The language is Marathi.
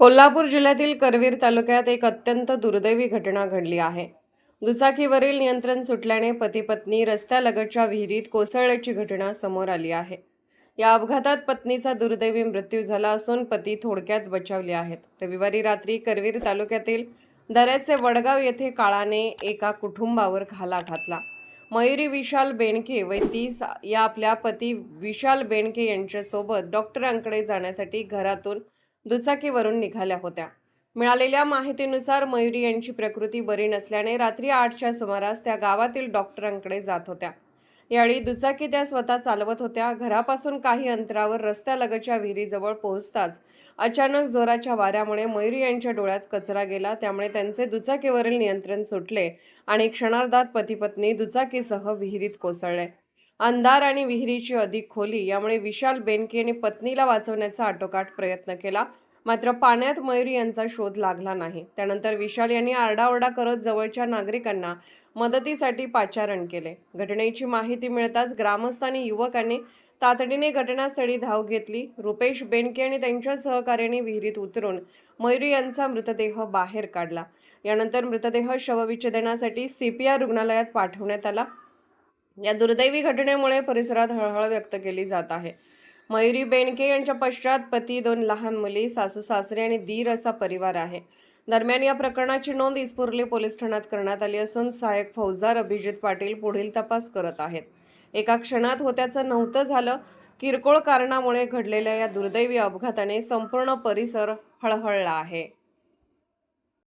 कोल्हापूर जिल्ह्यातील करवीर तालुक्यात एक अत्यंत दुर्दैवी घटना घडली आहे। दुचाकीवरील नियंत्रण सुटल्याने पती-पत्नी रस्त्यालगतच्या विहिरीत कोसळल्याची घटना समोर आली आहे। या अपघातात पत्नीचा दुर्दैवी मृत्यू झाला असून पती थोडक्यात बचावले आहेत। रविवारी रात्री करवीर तालुक्यातील दऱ्याचे वडगाव येथे काळाने एका कुटुंबावर घाला घातला। मयुरी विशाल बेनके वय 30 या आपल्या पती विशाल बेनके यांच्यासोबत डॉक्टरांकडे जाण्यासाठी घरातून दुचाकीवरून निघाल्या होत्या। मिळालेल्या माहितीनुसार मयुरी यांची प्रकृती बरी नसल्याने रात्री 8च्या सुमारास त्या गावातील डॉक्टरांकडे जात होत्या। यावेळी दुचाकी त्या स्वतः चालवत होत्या। घरापासून काही अंतरावर रस्त्यालगतच्या विहिरीजवळ पोहोचताच अचानक जोराच्या वाऱ्यामुळे मयुरी यांच्या डोळ्यात कचरा गेला। त्यामुळे त्यांचे दुचाकीवरील नियंत्रण सुटले आणि क्षणार्धात पती-पत्नी दुचाकीसह विहिरीत कोसळले। अंधार आणि विहिरीची अधिक खोली यामुळे विशाल बेनके यांनी पत्नीला वाचवण्याचा आटोकाट प्रयत्न केला, मात्र पाण्यात मयुरी यांचा शोध लागला नाही। त्यानंतर विशाल यांनी आरडाओरडा करत जवळच्या नागरिकांना मदतीसाठी पाचारण केले। घटनेची माहिती मिळताच ग्रामस्थांनी युवकांनी तातडीने घटनास्थळी धाव घेतली। रुपेश बेनके आणि त्यांच्या सहकार्याने विहिरीत उतरून मयुरी यांचा मृतदेह बाहेर काढला। यानंतर मृतदेह शवविच्छेदनासाठी CPR रुग्णालयात पाठवण्यात आला। या दुर्दैवी घटनेमुळे परिसरात हळहळ व्यक्त केली जात आहे। मयुरी बेनके यांच्या पश्चात पती, 2 लहान मुली, सासू-सासरे आणि दीर असा परिवार आहे। दरम्यान या प्रकरणाची नोंद इस्पुर्ली पोलीस ठाण्यात करण्यात आली असून सहाय्यक फौजदार अभिजित पाटील पुढील तपास करत आहेत। एका क्षणात होत्याचं नव्हतं झालं। किरकोळ कारणामुळे घडलेल्या या दुर्दैवी अपघाताने संपूर्ण परिसर हळहळला आहे।